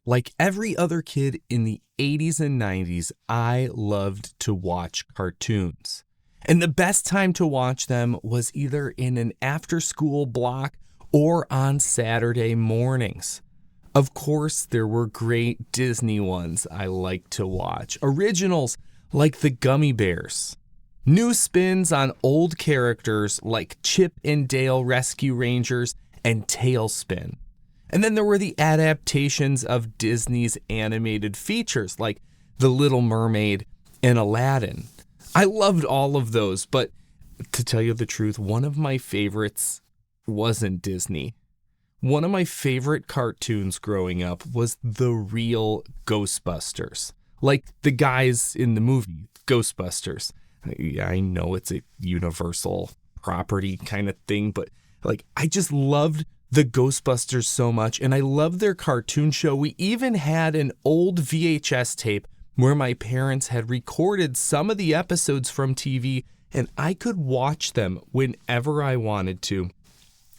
Like every other kid in the 80s and 90s, I loved to watch cartoons. And the best time to watch them was either in an after-school block or on Saturday mornings. Of course, there were great Disney ones I liked to watch. Originals like the Gummy Bears. New spins on old characters like Chip and Dale Rescue Rangers and Tailspin. And then there were the adaptations of Disney's animated features like The Little Mermaid and Aladdin. I loved all of those, but to tell you the truth, one of my favorites wasn't Disney. One of my favorite cartoons growing up was the Real Ghostbusters, like the guys in the movie Ghostbusters. I know it's a universal property kind of thing, but like I just loved the Ghostbusters so much, and I loved their cartoon show. We even had an old VHS tape where my parents had recorded some of the episodes from TV, and I could watch them whenever I wanted to,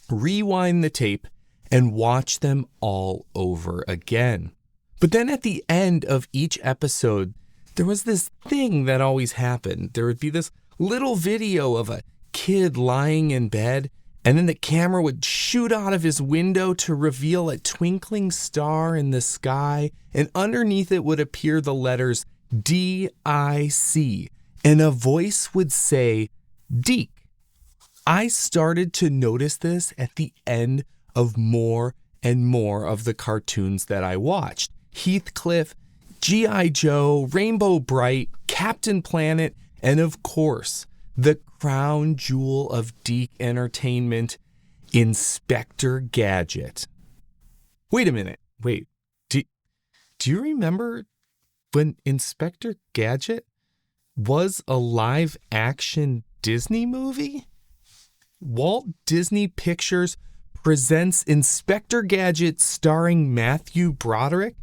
rewind the tape, and watch them all over again. But then at the end of each episode, there was this thing that always happened. There would be this little video of a kid lying in bed, and then the camera would shoot out of his window to reveal a twinkling star in the sky, and underneath it would appear the letters DIC, and a voice would say, DIC. I started to notice this at the end of more and more of the cartoons that I watched. Heathcliff, G.I. Joe, Rainbow Bright, Captain Planet, and of course, the crown jewel of DIC Entertainment, Inspector Gadget. Wait a minute. Wait. Do you remember when Inspector Gadget was a live-action Disney movie? Walt Disney Pictures presents Inspector Gadget starring Matthew Broderick.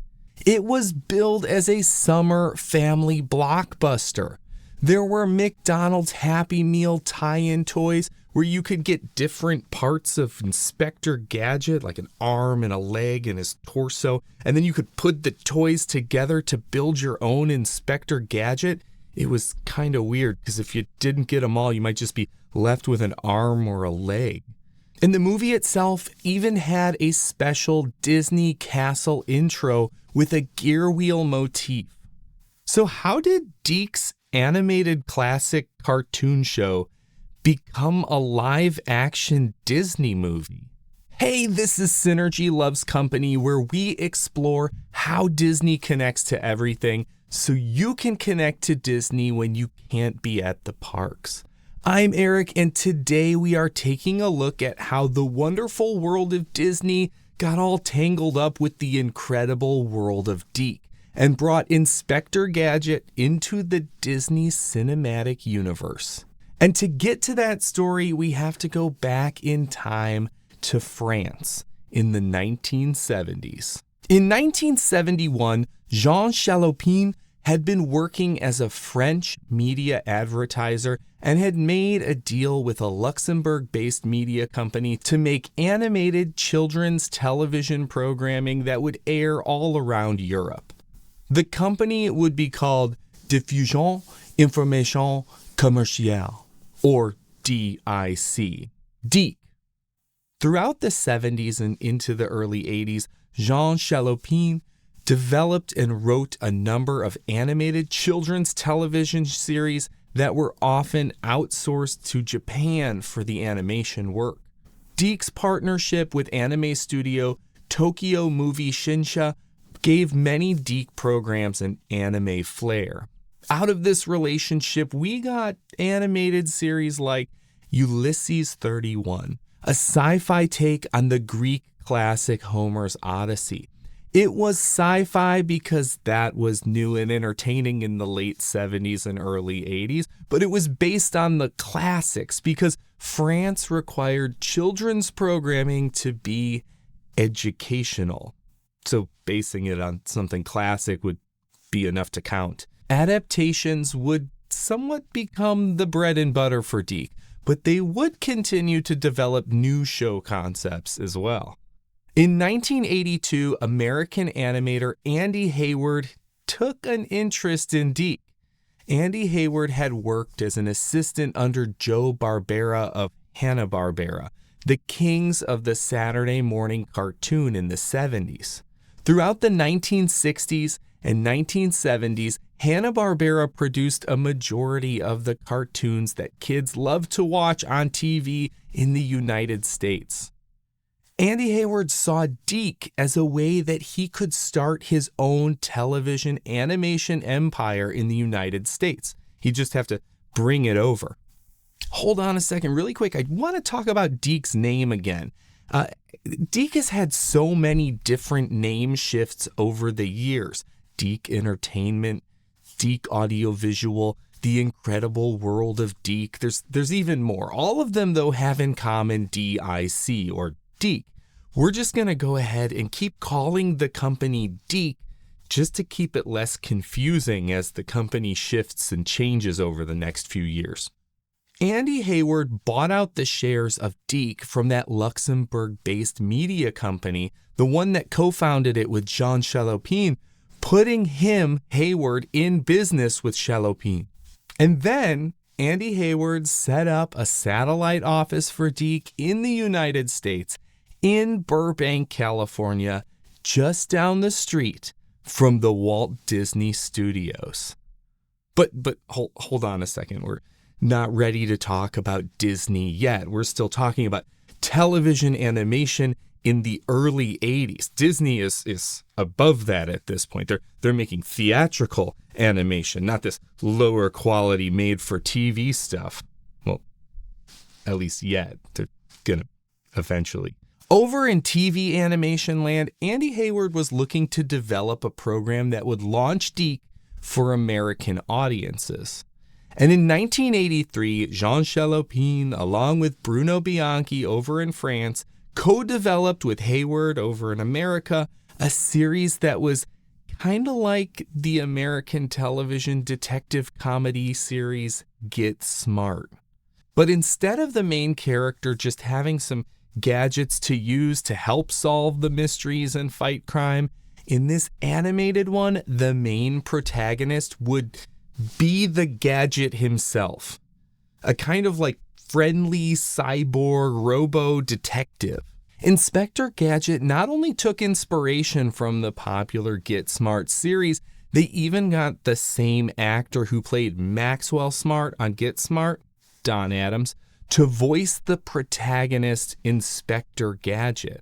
It was billed as a summer family blockbuster. There were McDonald's Happy Meal tie-in toys where you could get different parts of Inspector Gadget, like an arm and a leg and his torso, and then you could put the toys together to build your own Inspector Gadget. It was kind of weird because if you didn't get them all, you might just be left with an arm or a leg. And the movie itself even had a special Disney Castle intro with a gear wheel motif. So how did DIC's animated classic cartoon show become a live-action Disney movie? Hey, this is Synergy Loves Company, where we explore how Disney connects to everything so you can connect to Disney when you can't be at the parks. I'm Eric, and today we are taking a look at how the wonderful world of Disney got all tangled up with the incredible world of DIC and brought Inspector Gadget into the Disney cinematic universe. And to get to that story, we have to go back in time to France in the 1970s. In 1971, Jean Chalopin had been working as a French media advertiser and had made a deal with a Luxembourg-based media company to make animated children's television programming that would air all around Europe. The company would be called Diffusion Information Commerciale, or DIC. DIC. Throughout the 70s and into the early 80s, Jean Chalopin developed and wrote a number of animated children's television series that were often outsourced to Japan for the animation work. DIC's partnership with anime studio Tokyo Movie Shinsha gave many DIC programs an anime flair. Out of this relationship, we got animated series like Ulysses 31, a sci-fi take on the Greek classic Homer's Odyssey. It was sci-fi because that was new and entertaining in the late 70s and early 80s, but it was based on the classics because France required children's programming to be educational. So basing it on something classic would be enough to count. Adaptations would somewhat become the bread and butter for DIC, but they would continue to develop new show concepts as well. In 1982, American animator Andy Heyward took an interest in DIC. Andy Heyward had worked as an assistant under Joe Barbera of Hanna-Barbera, the kings of the Saturday morning cartoon in the 70s. Throughout the 1960s and 1970s, Hanna-Barbera produced a majority of the cartoons that kids loved to watch on TV in the United States. Andy Heyward saw DIC as a way that he could start his own television animation empire in the United States. He'd just have to bring it over. Hold on a second, really quick. I want to talk about DIC's name again. DIC has had so many different name shifts over the years. DIC Entertainment, DIC Audiovisual, The Incredible World of DIC. There's even more. All of them, though, have in common DIC, or DIC. We're just going to go ahead and keep calling the company DIC just to keep it less confusing as the company shifts and changes over the next few years. Andy Heyward bought out the shares of DIC from that Luxembourg-based media company, the one that co-founded it with Jean Chalopin, putting him, Heyward, in business with Chalopin. And then Andy Heyward set up a satellite office for DIC in the United States, in Burbank, California, just down the street from the Walt Disney Studios. But hold on a second. We're not ready to talk about Disney yet. We're still talking about television animation in the early 80s. Disney is above that at this point. They're making theatrical animation, not this lower quality made for TV stuff. Well, at least yet. They're gonna eventually. Over in TV animation land, Andy Heyward was looking to develop a program that would launch DIC for American audiences. And in 1983, Jean Chalopin, along with Bruno Bianchi over in France, co-developed with Heyward over in America a series that was kind of like the American television detective comedy series Get Smart. But instead of the main character just having some gadgets to use to help solve the mysteries and fight crime, in this animated one, the main protagonist would be the gadget himself, a kind of like friendly cyborg robo-detective. Inspector Gadget not only took inspiration from the popular Get Smart series, they even got the same actor who played Maxwell Smart on Get Smart, Don Adams, to voice the protagonist, Inspector Gadget.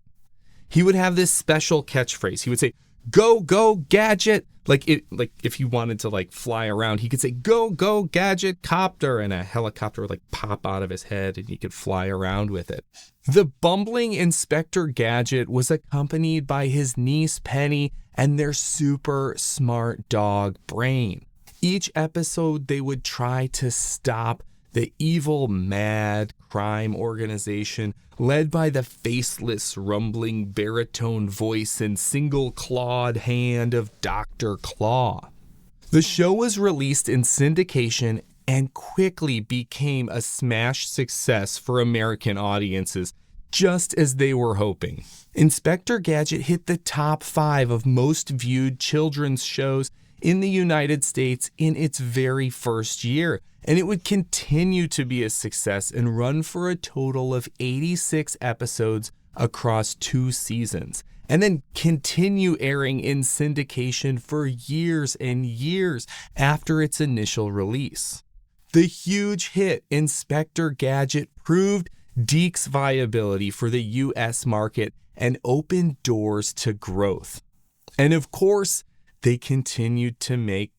He would have this special catchphrase. He would say, "Go, go, Gadget!" Like if he wanted to fly around, he could say, "Go, go, Gadget copter," and a helicopter would pop out of his head and he could fly around with it. The bumbling Inspector Gadget was accompanied by his niece Penny and their super smart dog Brain. Each episode, they would try to stop the evil, mad crime organization led by the faceless, rumbling baritone voice and single-clawed hand of Dr. Claw. The show was released in syndication and quickly became a smash success for American audiences, just as they were hoping. Inspector Gadget hit the top 5 of most viewed children's shows in the United States in its very first year, and it would continue to be a success and run for a total of 86 episodes across 2 seasons, and then continue airing in syndication for years and years after its initial release. The huge hit Inspector Gadget proved DIC's viability for the US market and opened doors to growth. And of course, they continued to make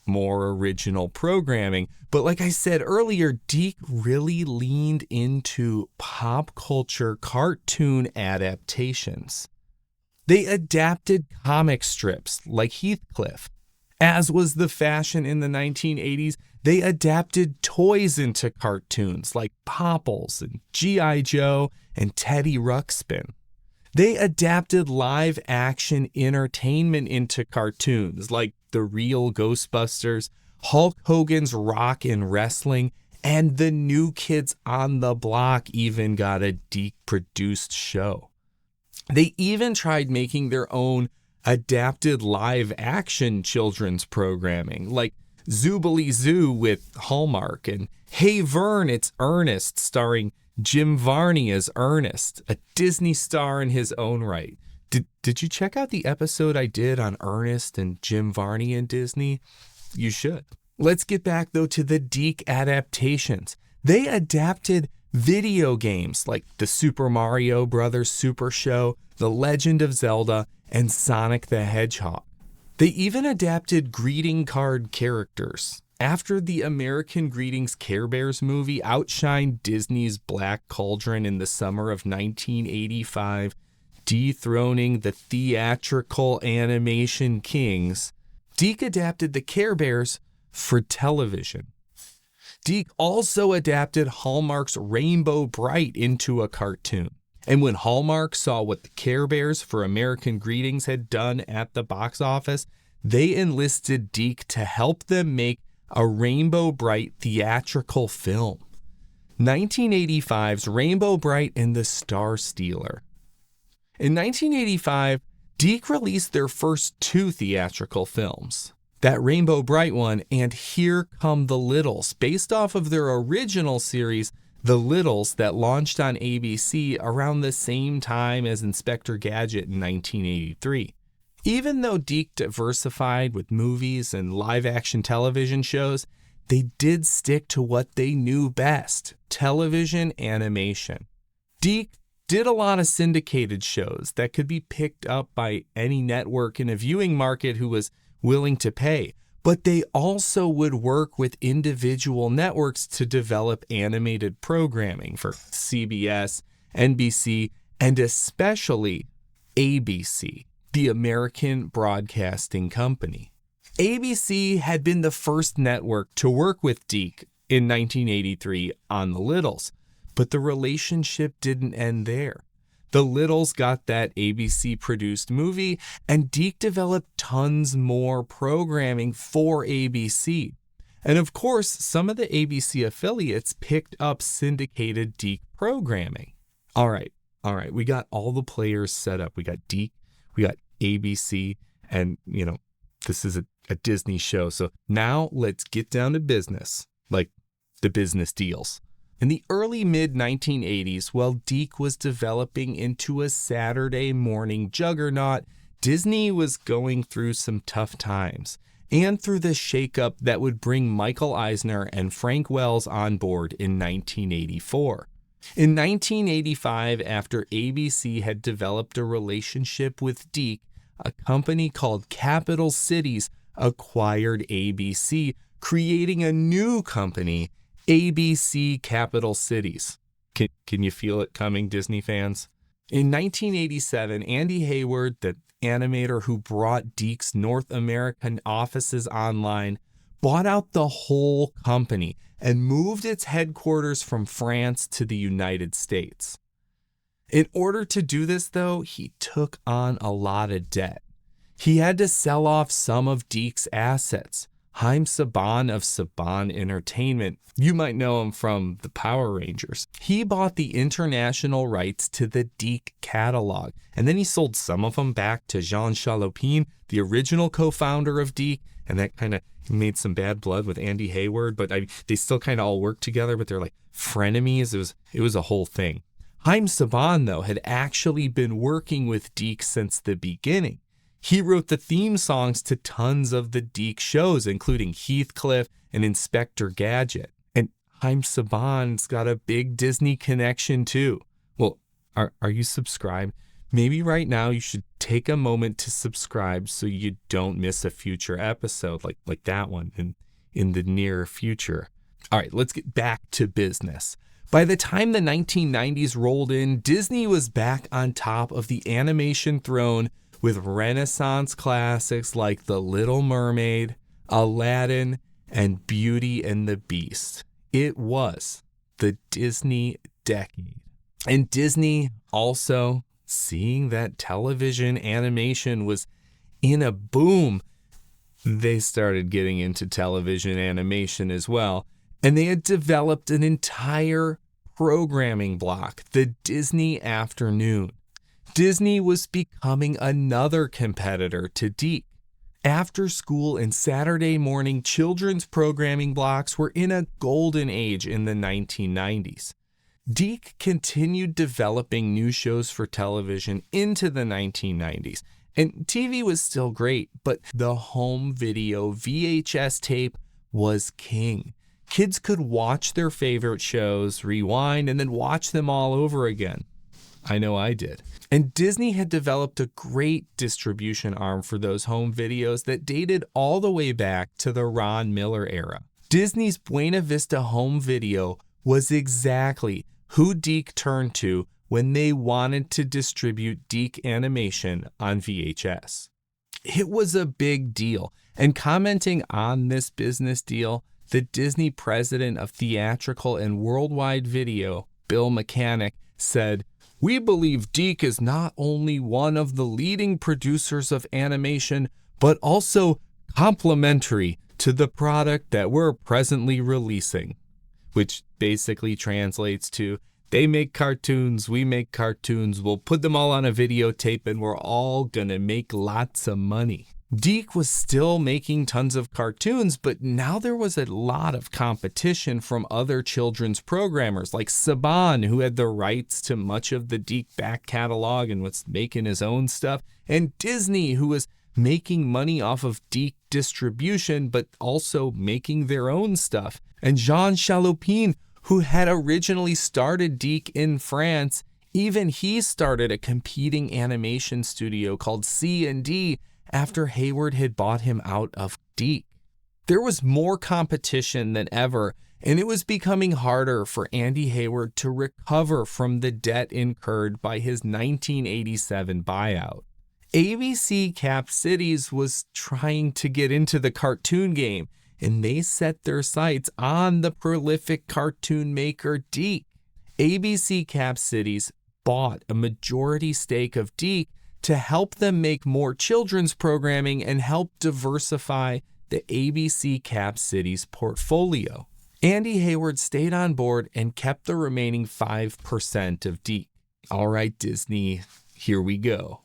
more original programming. But like I said earlier, DIC really leaned into pop culture cartoon adaptations. They adapted comic strips like Heathcliff. As was the fashion in the 1980s, they adapted toys into cartoons like Popples and G.I. Joe and Teddy Ruxpin. They adapted live-action entertainment into cartoons like the Real Ghostbusters, Hulk Hogan's Rockin' Wrestling, and the New Kids on the Block even got a DIC-produced show. They even tried making their own adapted live action children's programming, like Zoobilee Zoo with Hallmark and Hey Vern, It's Ernest, starring Jim Varney as Ernest, a Disney star in his own right. Did you check out the episode I did on Ernest and Jim Varney and Disney? You should. Let's get back, though, to the DIC Adaptations. They adapted video games like the Super Mario Bros. Super Show, The Legend of Zelda, and Sonic the Hedgehog. They even adapted greeting card characters. After the American Greetings Care Bears movie outshined Disney's Black Cauldron in the summer of 1985, dethroning the theatrical animation kings, DIC adapted the Care Bears for television. DIC also adapted Hallmark's Rainbow Bright into a cartoon. And when Hallmark saw what the Care Bears for American Greetings had done at the box office, they enlisted DIC to help them make a Rainbow Bright theatrical film. 1985's Rainbow Bright and the Star Stealer. In 1985, DIC released their first 2 theatrical films. That Rainbow Bright one and Here Come the Littles, based off of their original series, The Littles, that launched on ABC around the same time as Inspector Gadget in 1983. Even though DIC diversified with movies and live-action television shows, they did stick to what they knew best, television animation. DIC did a lot of syndicated shows that could be picked up by any network in a viewing market who was willing to pay, but they also would work with individual networks to develop animated programming for CBS, NBC, and especially ABC, the American Broadcasting Company. ABC had been the first network to work with DIC in 1983 on The Littles, but the relationship didn't end there. The Littles got that ABC-produced movie, and DIC developed tons more programming for ABC. And of course, some of the ABC affiliates picked up syndicated DIC programming. All right, we got all the players set up. We got DIC, we got ABC, and, this is a Disney show. So now let's get down to business, like the business deals. In the early mid-1980s, while DIC was developing into a Saturday morning juggernaut, Disney was going through some tough times, and through the shakeup that would bring Michael Eisner and Frank Wells on board in 1984. In 1985, after ABC had developed a relationship with DIC, a company called Capital Cities acquired ABC, creating a new company, ABC Capital Cities. Can you feel it coming, Disney fans? In 1987, Andy Heyward, the animator who brought DIC's North American offices online, bought out the whole company and moved its headquarters from France to the United States. In order to do this, though, he took on a lot of debt. He had to sell off some of DIC's assets. Saban of Saban Entertainment, you might know him from the Power Rangers. He bought the international rights to the DIC catalog, and then he sold some of them back to Jean Chalopin, the original co-founder of DIC, and that kind of made some bad blood with Andy Heyward, but they still kind of all work together, but they're like frenemies. It was a whole thing. Saban, though, had actually been working with DIC since the beginning. He wrote the theme songs to tons of the DIC shows, including Heathcliff and Inspector Gadget. And Saban's got a big Disney connection too. Well, are you subscribed? Maybe right now you should take a moment to subscribe so you don't miss a future episode like that one in the near future. All right, let's get back to business. By the time the 1990s rolled in, Disney was back on top of the animation throne with Renaissance classics like The Little Mermaid, Aladdin, and Beauty and the Beast. It was the Disney decade. And Disney also, seeing that television animation was in a boom, they started getting into television animation as well. And they had developed an entire programming block, the Disney Afternoon. Disney was becoming another competitor to DIC. After school and Saturday morning children's programming blocks were in a golden age in the 1990s. DIC continued developing new shows for television into the 1990s, and TV was still great, but the home video VHS tape was king. Kids could watch their favorite shows, rewind, and then watch them all over again. I know I did. And Disney had developed a great distribution arm for those home videos that dated all the way back to the Ron Miller era. Disney's Buena Vista Home Video was exactly who DIC turned to when they wanted to distribute DIC animation on VHS. It was a big deal, and commenting on this business deal, the Disney president of theatrical and worldwide video, Bill Mechanic, said, "We believe DIC is not only one of the leading producers of animation, but also complementary to the product that we're presently releasing," which basically translates to, they make cartoons, we make cartoons, we'll put them all on a videotape and we're all gonna make lots of money. DIC was still making tons of cartoons, but now there was a lot of competition from other children's programmers like Saban, who had the rights to much of the DIC back catalog and was making his own stuff, and Disney, who was making money off of DIC distribution, but also making their own stuff, and Jean Chalopin, who had originally started DIC in France. Even he started a competing animation studio called C&D after Hayward had bought him out of DIC. There was more competition than ever, and it was becoming harder for Andy Heyward to recover from the debt incurred by his 1987 buyout. ABC Cap Cities was trying to get into the cartoon game, and they set their sights on the prolific cartoon maker DIC. ABC Cap Cities bought a majority stake of DIC to help them make more children's programming and help diversify the ABC Cap Cities portfolio. Andy Heyward stayed on board and kept the remaining 5% of DIC. All right, Disney, here we go.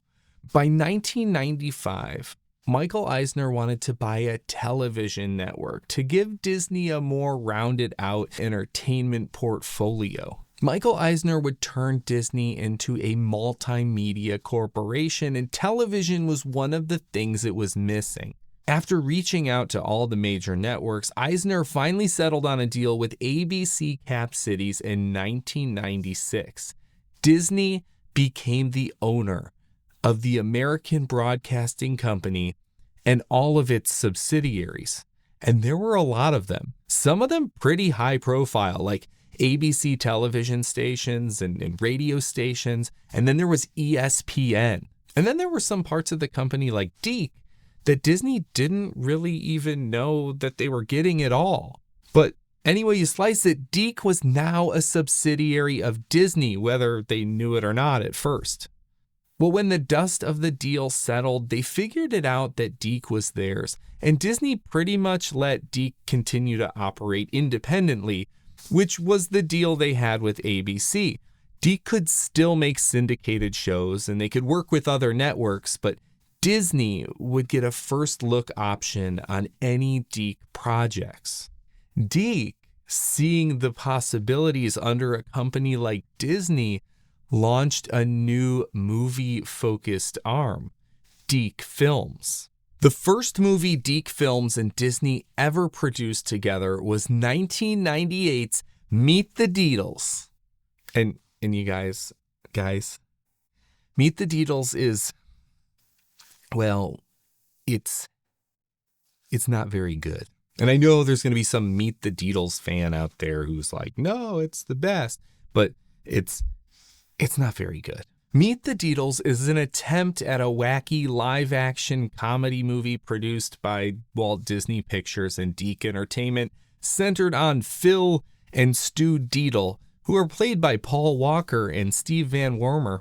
By 1995, Michael Eisner wanted to buy a television network to give Disney a more rounded out entertainment portfolio. Michael Eisner would turn Disney into a multimedia corporation, and television was one of the things it was missing. After reaching out to all the major networks, Eisner finally settled on a deal with ABC Cap Cities in 1996. Disney became the owner of the American Broadcasting Company and all of its subsidiaries. And there were a lot of them, some of them pretty high profile, like ABC television stations and radio stations, and then there was ESPN. And then there were some parts of the company like DIC that Disney didn't really even know that they were getting at all. But anyway you slice it, DIC was now a subsidiary of Disney, whether they knew it or not at first. Well, when the dust of the deal settled, they figured it out that DIC was theirs, and Disney pretty much let DIC continue to operate independently, which was the deal they had with ABC. DIC could still make syndicated shows and they could work with other networks, but Disney would get a first look option on any DIC projects. DIC, seeing the possibilities under a company like Disney, launched a new movie-focused arm, DIC Films. The first movie DIC Films and Disney ever produced together was 1998's Meet the Deedles. And you guys, Meet the Deedles is, well, it's not very good. And I know there's going to be some Meet the Deedles fan out there who's like, no, it's the best, but it's not very good. Meet the Deedles is an attempt at a wacky live-action comedy movie produced by Walt Disney Pictures and DIC Entertainment, centered on Phil and Stu Deedle, who are played by Paul Walker and Steve Van Wormer,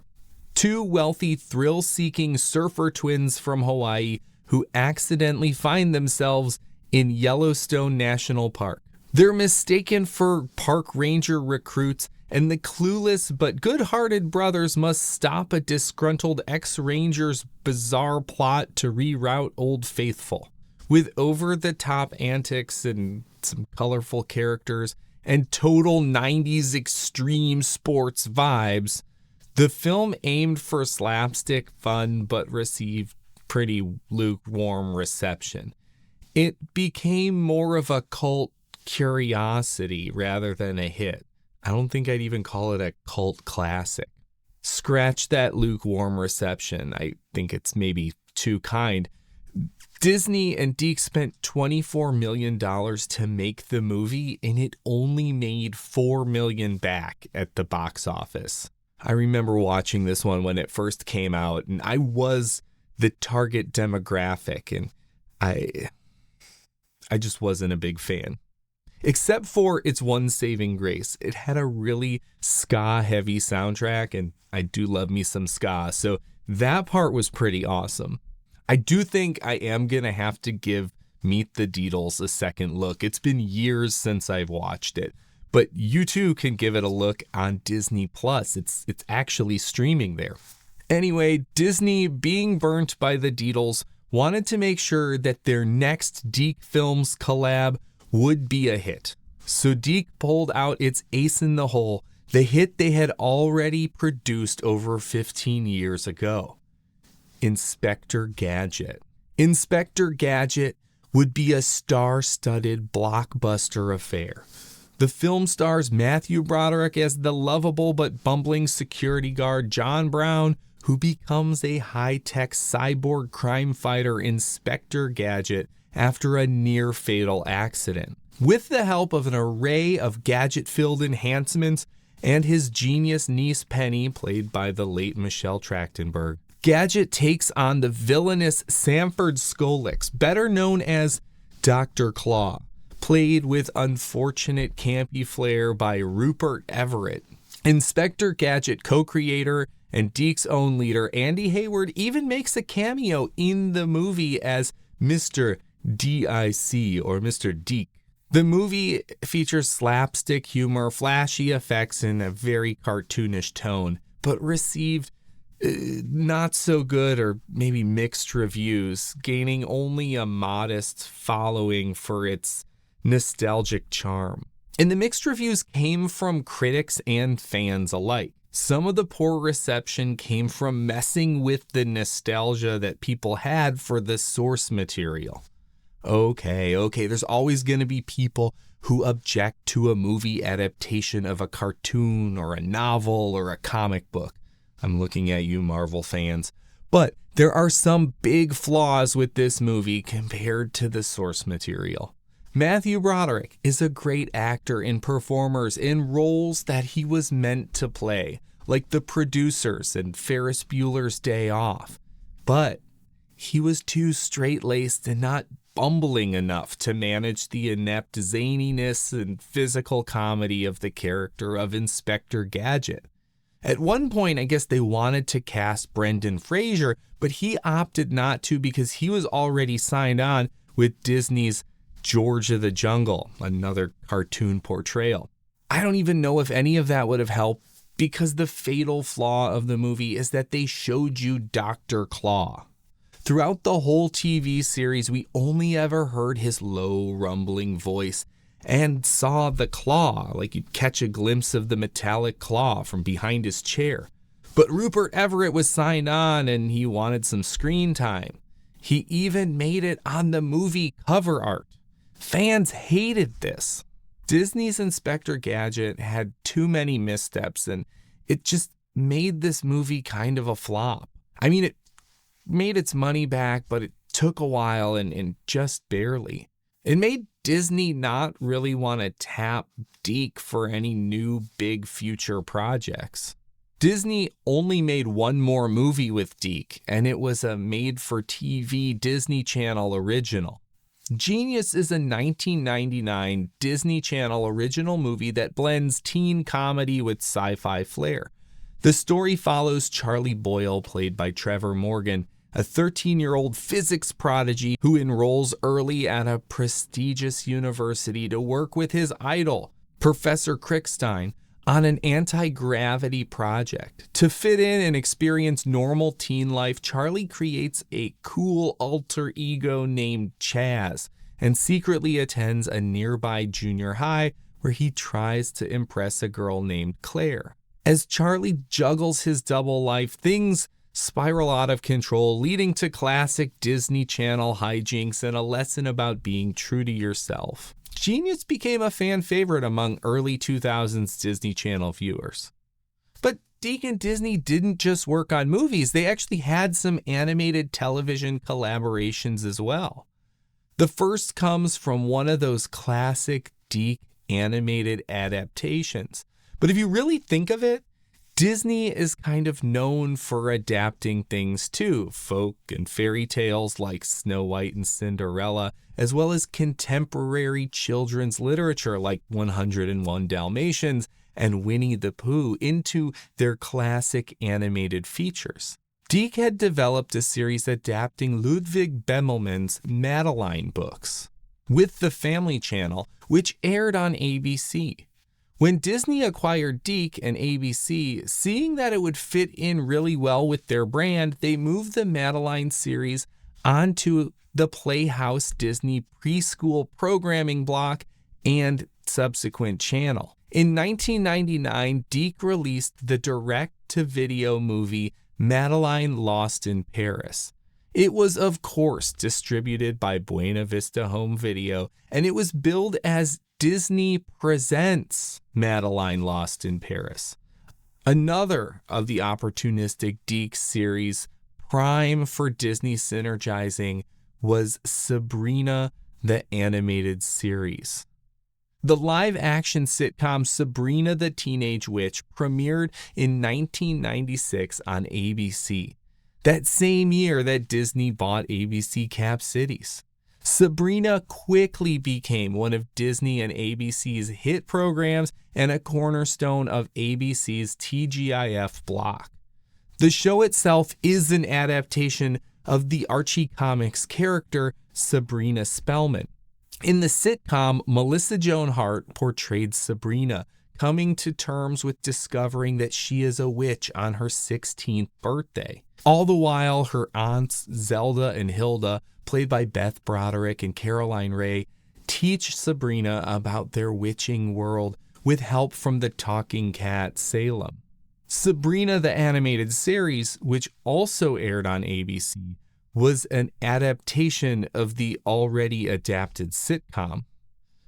two wealthy, thrill-seeking surfer twins from Hawaii who accidentally find themselves in Yellowstone National Park. They're mistaken for park ranger recruits and the clueless but good-hearted brothers must stop a disgruntled ex-ranger's bizarre plot to reroute Old Faithful. With over-the-top antics and some colorful characters and total 90s extreme sports vibes, the film aimed for slapstick fun but received pretty lukewarm reception. It became more of a cult curiosity rather than a hit. I don't think I'd even call it a cult classic. Scratch that lukewarm reception. I think it's maybe too kind. Disney and DIC spent $24 million to make the movie, and it only made $4 million back at the box office. I remember watching this one when it first came out, and I was the target demographic, and I just wasn't a big fan. Except for its one saving grace. It had a really ska-heavy soundtrack, and I do love me some ska, so that part was pretty awesome. I do think I am going to have to give Meet the Deedles a second look. It's been years since I've watched it, but you too can give it a look on Disney+. It's actually streaming there. Anyway, Disney, being burnt by the Deedles, wanted to make sure that their next DIC Films collab would be a hit. So DIC pulled out its ace in the hole, the hit they had already produced over 15 years ago. Inspector Gadget. Inspector Gadget would be a star-studded blockbuster affair. The film stars Matthew Broderick as the lovable but bumbling security guard John Brown, who becomes a high-tech cyborg crime fighter Inspector Gadget after a near-fatal accident. With the help of an array of gadget-filled enhancements and his genius niece Penny, played by the late Michelle Trachtenberg, Gadget takes on the villainous Sanford Skolix, better known as Dr. Claw, played with unfortunate campy flair by Rupert Everett. Inspector Gadget co-creator and DIC's own leader Andy Heyward even makes a cameo in the movie as Mr. DIC or Mr. DIC. The movie features slapstick humor, flashy effects, and a very cartoonish tone, but received not so good or maybe mixed reviews, gaining only a modest following for its nostalgic charm. And the mixed reviews came from critics and fans alike. Some of the poor reception came from messing with the nostalgia that people had for the source material. Okay, there's always going to be people who object to a movie adaptation of a cartoon or a novel or a comic book. I'm looking at you, Marvel fans. But there are some big flaws with this movie compared to the source material. Matthew Broderick is a great actor and performers in roles that he was meant to play, like The Producers and Ferris Bueller's Day Off. But he was too straight-laced and not bumbling enough to manage the inept zaniness and physical comedy of the character of Inspector Gadget. At one point, I guess they wanted to cast Brendan Fraser, but he opted not to because he was already signed on with Disney's George of the Jungle, another cartoon portrayal. I don't even know if any of that would have helped because the fatal flaw of the movie is that they showed you Dr. Claw. Throughout the whole TV series, we only ever heard his low, rumbling voice and saw the claw, like you'd catch a glimpse of the metallic claw from behind his chair. But Rupert Everett was signed on and he wanted some screen time. He even made it on the movie cover art. Fans hated this. Disney's Inspector Gadget had too many missteps and it just made this movie kind of a flop. I mean, it made its money back, but it took a while and just barely. It made Disney not really want to tap DIC for any new big future projects. Disney only made one more movie with DIC, and it was a made-for-TV Disney Channel original. Genius is a 1999 Disney Channel original movie that blends teen comedy with sci-fi flair. The story follows Charlie Boyle, played by Trevor Morgan, a 13-year-old physics prodigy who enrolls early at a prestigious university to work with his idol, Professor Crickstein, on an anti-gravity project. To fit in and experience normal teen life, Charlie creates a cool alter ego named Chaz and secretly attends a nearby junior high where he tries to impress a girl named Claire. As Charlie juggles his double life, things spiral out of control, leading to classic Disney Channel hijinks and a lesson about being true to yourself. Genius became a fan favorite among early 2000s Disney Channel viewers. But DIC and Disney didn't just work on movies, they actually had some animated television collaborations as well. The first comes from one of those classic DIC animated adaptations. But if you really think of it, Disney is kind of known for adapting things too, folk and fairy tales like Snow White and Cinderella, as well as contemporary children's literature like 101 Dalmatians and Winnie the Pooh into their classic animated features. DIC had developed a series adapting Ludwig Bemelmann's Madeline books with the Family Channel, which aired on ABC. When Disney acquired DIC and ABC, seeing that it would fit in really well with their brand, they moved the Madeline series onto the Playhouse Disney preschool programming block and subsequent channel. In 1999, DIC released the direct-to-video movie Madeline Lost in Paris. It was, of course, distributed by Buena Vista Home Video, and it was billed as Disney Presents Madeline Lost in Paris. Another of the opportunistic DIC series prime for Disney synergizing was Sabrina the Animated Series. The live-action sitcom Sabrina the Teenage Witch premiered in 1996 on ABC, that same year that Disney bought ABC Cap Cities. Sabrina quickly became one of Disney and ABC's hit programs and a cornerstone of ABC's TGIF block. The show itself is an adaptation of the Archie Comics character Sabrina Spellman. In the sitcom, Melissa Joan Hart portrayed Sabrina, coming to terms with discovering that she is a witch on her 16th birthday. All the while, her aunts Zelda and Hilda, played by Beth Broderick and Caroline Ray, teach Sabrina about their witching world with help from the talking cat Salem. Sabrina the Animated Series, which also aired on ABC, was an adaptation of the already adapted sitcom.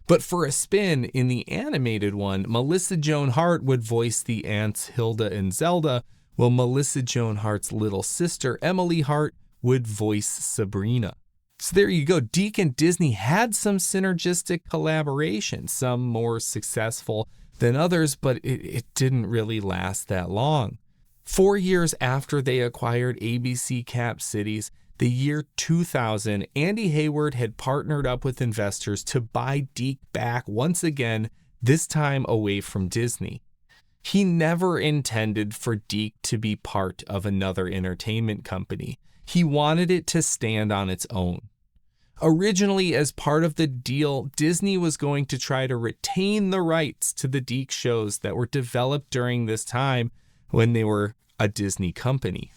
But for a spin, in the animated one, Melissa Joan Hart would voice the aunts Hilda and Zelda, while Melissa Joan Hart's little sister, Emily Hart, would voice Sabrina. So there you go. DIC and Disney had some synergistic collaboration, some more successful than others, but it didn't really last that long. 4 years after they acquired ABC Cap Cities, the year 2000, Andy Heyward had partnered up with investors to buy DIC back once again, this time away from Disney. He never intended for DIC to be part of another entertainment company. He wanted it to stand on its own. Originally, as part of the deal, Disney was going to try to retain the rights to the DIC shows that were developed during this time when they were a Disney company.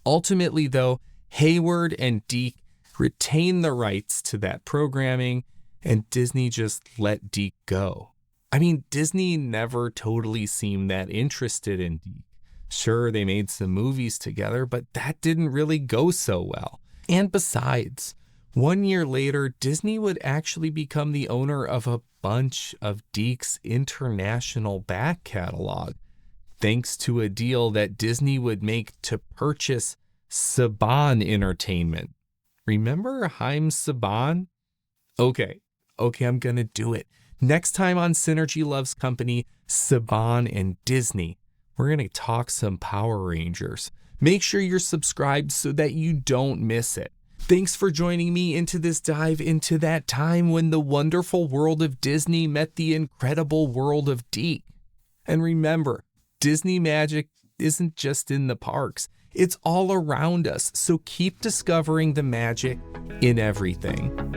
Ultimately, though, Hayward and DIC retained the rights to that programming, and Disney just let DIC go. I mean, Disney never totally seemed that interested in DIC. Sure, they made some movies together, but that didn't really go so well. And besides, 1 year later, Disney would actually become the owner of a bunch of DIC's international back catalog, thanks to a deal that Disney would make to purchase Saban Entertainment. Remember Haim Saban? Okay, I'm gonna do it. Next time on Synergy Loves Company, Saban and Disney, we're gonna talk some Power Rangers. Make sure you're subscribed so that you don't miss it. Thanks for joining me into this dive into that time when the wonderful world of Disney met the incredible world of DIC. And remember, Disney magic isn't just in the parks. It's all around us, so keep discovering the magic in everything.